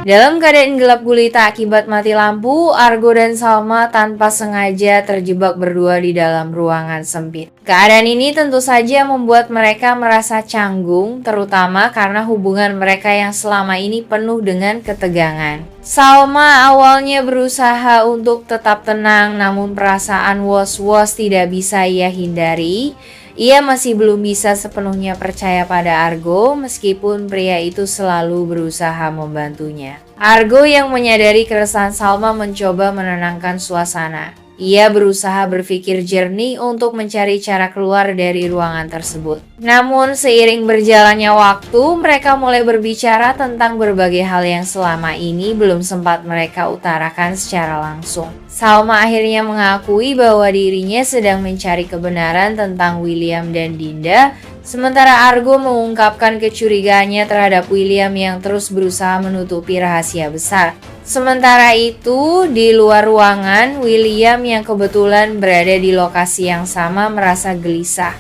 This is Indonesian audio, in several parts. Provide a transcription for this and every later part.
Dalam keadaan gelap gulita akibat mati lampu, Argo dan Salma tanpa sengaja terjebak berdua di dalam ruangan sempit. Keadaan ini tentu saja membuat mereka merasa canggung, terutama karena hubungan mereka yang selama ini penuh dengan ketegangan. Salma awalnya berusaha untuk tetap tenang, namun perasaan was-was tidak bisa ia hindari. Ia masih belum bisa sepenuhnya percaya pada Argo meskipun pria itu selalu berusaha membantunya. Argo yang menyadari keresahan Salma mencoba menenangkan suasana. Ia berusaha berpikir jernih untuk mencari cara keluar dari ruangan tersebut. Namun seiring berjalannya waktu, mereka mulai berbicara tentang berbagai hal yang selama ini belum sempat mereka utarakan secara langsung. Salma akhirnya mengakui bahwa dirinya sedang mencari kebenaran tentang William dan Dinda, sementara Argo mengungkapkan kecurigaannya terhadap William yang terus berusaha menutupi rahasia besar. Sementara itu, di luar ruangan, William yang kebetulan berada di lokasi yang sama merasa gelisah.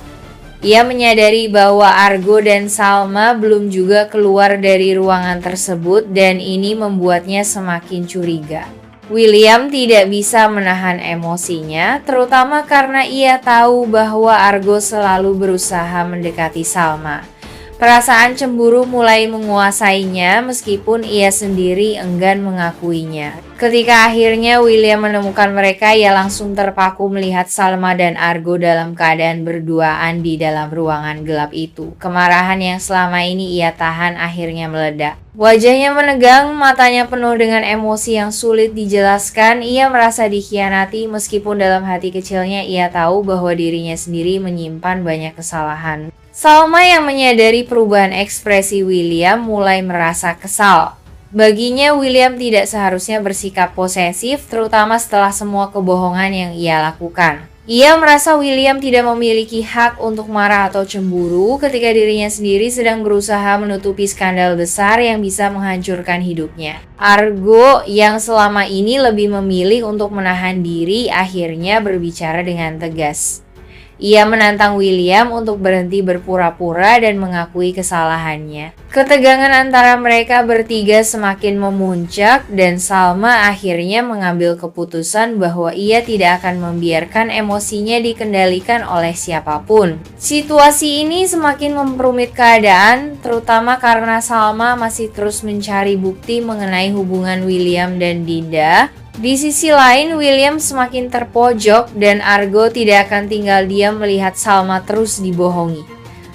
Ia menyadari bahwa Argo dan Salma belum juga keluar dari ruangan tersebut dan ini membuatnya semakin curiga. William tidak bisa menahan emosinya, terutama karena ia tahu bahwa Argo selalu berusaha mendekati Salma. Perasaan cemburu mulai menguasainya meskipun ia sendiri enggan mengakuinya. Ketika akhirnya William menemukan mereka, ia langsung terpaku melihat Salma dan Argo dalam keadaan berduaan di dalam ruangan gelap itu. Kemarahan yang selama ini ia tahan akhirnya meledak. Wajahnya menegang, matanya penuh dengan emosi yang sulit dijelaskan. Ia merasa dikhianati meskipun dalam hati kecilnya ia tahu bahwa dirinya sendiri menyimpan banyak kesalahan. Salma yang menyadari perubahan ekspresi William mulai merasa kesal. Baginya William tidak seharusnya bersikap posesif, terutama setelah semua kebohongan yang ia lakukan. Ia merasa William tidak memiliki hak untuk marah atau cemburu ketika dirinya sendiri sedang berusaha menutupi skandal besar yang bisa menghancurkan hidupnya. Argo yang selama ini lebih memilih untuk menahan diri akhirnya berbicara dengan tegas. Ia menantang William untuk berhenti berpura-pura dan mengakui kesalahannya. Ketegangan antara mereka bertiga semakin memuncak dan Salma akhirnya mengambil keputusan bahwa ia tidak akan membiarkan emosinya dikendalikan oleh siapapun. Situasi ini semakin memperumit keadaan, terutama karena Salma masih terus mencari bukti mengenai hubungan William dan Dinda. Di sisi lain, William semakin terpojok dan Argo tidak akan tinggal diam melihat Salma terus dibohongi.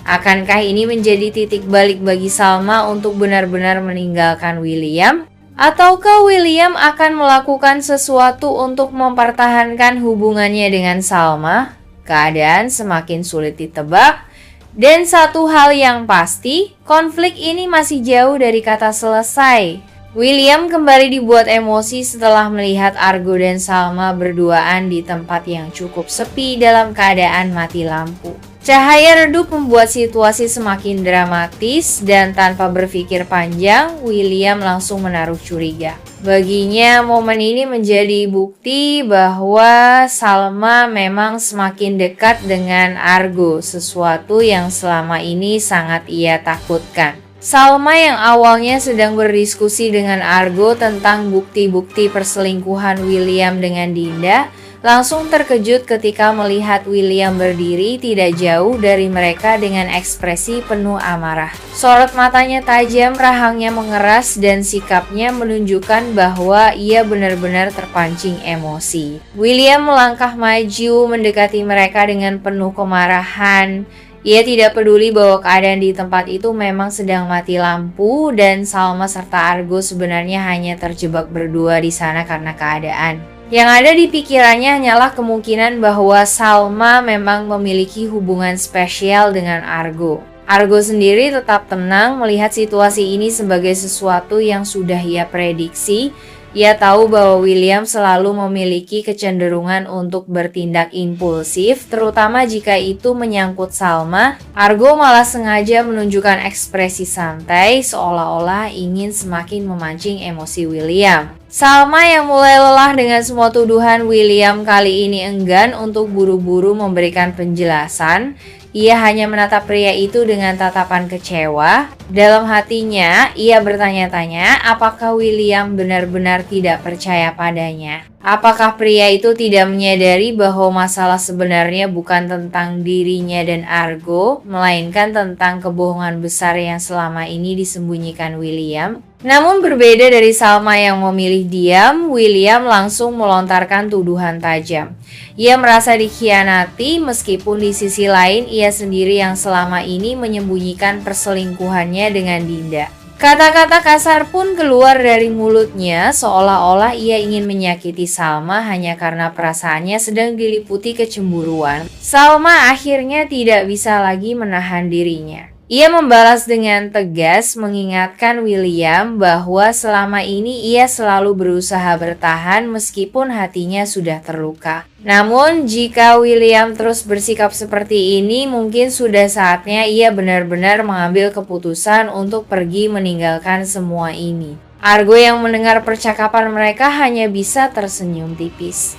Akankah ini menjadi titik balik bagi Salma untuk benar-benar meninggalkan William? Ataukah William akan melakukan sesuatu untuk mempertahankan hubungannya dengan Salma? Keadaan semakin sulit ditebak. Dan satu hal yang pasti, konflik ini masih jauh dari kata selesai. William kembali dibuat emosi setelah melihat Argo dan Salma berduaan di tempat yang cukup sepi dalam keadaan mati lampu. Cahaya redup membuat situasi semakin dramatis dan tanpa berpikir panjang, William langsung menaruh curiga. Baginya, momen ini menjadi bukti bahwa Salma memang semakin dekat dengan Argo, sesuatu yang selama ini sangat ia takutkan. Salma yang awalnya sedang berdiskusi dengan Argo tentang bukti-bukti perselingkuhan William dengan Dinda, langsung terkejut ketika melihat William berdiri tidak jauh dari mereka dengan ekspresi penuh amarah. Sorot matanya tajam, rahangnya mengeras, dan sikapnya menunjukkan bahwa ia benar-benar terpancing emosi. William melangkah maju mendekati mereka dengan penuh kemarahan. Ia tidak peduli bahwa keadaan di tempat itu memang sedang mati lampu dan Salma serta Argo sebenarnya hanya terjebak berdua di sana karena keadaan. Yang ada di pikirannya hanyalah kemungkinan bahwa Salma memang memiliki hubungan spesial dengan Argo. Argo sendiri tetap tenang melihat situasi ini sebagai sesuatu yang sudah ia prediksi. Ia tahu bahwa William selalu memiliki kecenderungan untuk bertindak impulsif, terutama jika itu menyangkut Salma. Argo malah sengaja menunjukkan ekspresi santai, seolah-olah ingin semakin memancing emosi William. Salma yang mulai lelah dengan semua tuduhan William kali ini enggan untuk buru-buru memberikan penjelasan. Ia hanya menatap pria itu dengan tatapan kecewa. Dalam hatinya, ia bertanya-tanya apakah William benar-benar tidak percaya padanya. Apakah pria itu tidak menyadari bahwa masalah sebenarnya bukan tentang dirinya dan Argo, melainkan tentang kebohongan besar yang selama ini disembunyikan William? Namun berbeda dari Salma yang memilih diam, William langsung melontarkan tuduhan tajam. Ia merasa dikhianati meskipun di sisi lain ia sendiri yang selama ini menyembunyikan perselingkuhannya dengan Dinda. Kata-kata kasar pun keluar dari mulutnya seolah-olah ia ingin menyakiti Salma hanya karena perasaannya sedang diliputi kecemburuan. Salma akhirnya tidak bisa lagi menahan dirinya. Ia membalas dengan tegas mengingatkan William bahwa selama ini ia selalu berusaha bertahan meskipun hatinya sudah terluka. Namun jika William terus bersikap seperti ini, mungkin sudah saatnya ia benar-benar mengambil keputusan untuk pergi meninggalkan semua ini. Argo yang mendengar percakapan mereka hanya bisa tersenyum tipis.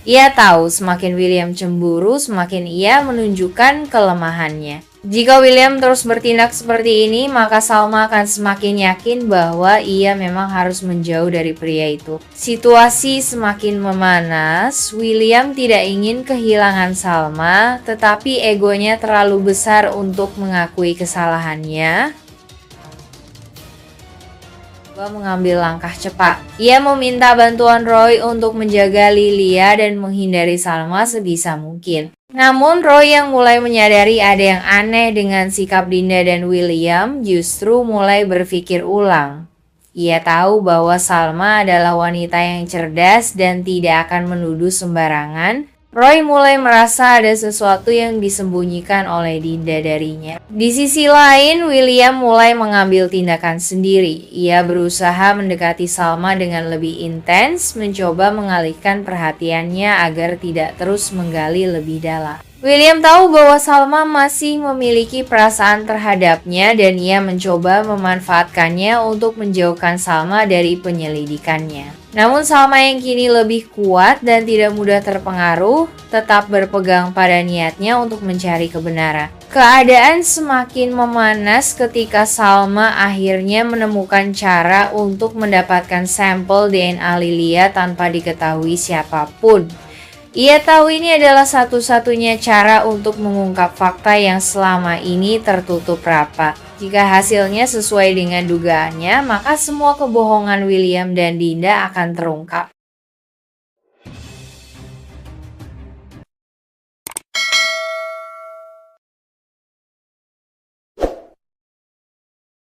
Ia tahu semakin William cemburu, semakin ia menunjukkan kelemahannya. Jika William terus bertindak seperti ini, maka Salma akan semakin yakin bahwa ia memang harus menjauh dari pria itu. Situasi semakin memanas, William tidak ingin kehilangan Salma, tetapi egonya terlalu besar untuk mengakui kesalahannya. Mengambil langkah cepat. Ia meminta bantuan Roy untuk menjaga Lilia dan menghindari Salma sebisa mungkin. Namun Roy yang mulai menyadari ada yang aneh dengan sikap Dinda dan William justru mulai berpikir ulang. Ia tahu bahwa Salma adalah wanita yang cerdas dan tidak akan menuduh sembarangan. Roy mulai merasa ada sesuatu yang disembunyikan oleh Dinda darinya. Di sisi lain, William mulai mengambil tindakan sendiri. Ia berusaha mendekati Salma dengan lebih intens, mencoba mengalihkan perhatiannya agar tidak terus menggali lebih dalam. William tahu bahwa Salma masih memiliki perasaan terhadapnya dan ia mencoba memanfaatkannya untuk menjauhkan Salma dari penyelidikannya. Namun Salma yang kini lebih kuat dan tidak mudah terpengaruh, tetap berpegang pada niatnya untuk mencari kebenaran. Keadaan semakin memanas ketika Salma akhirnya menemukan cara untuk mendapatkan sampel DNA Lilia tanpa diketahui siapapun. Ia tahu ini adalah satu-satunya cara untuk mengungkap fakta yang selama ini tertutup rapat. Jika hasilnya sesuai dengan dugaannya, maka semua kebohongan William dan Dinda akan terungkap.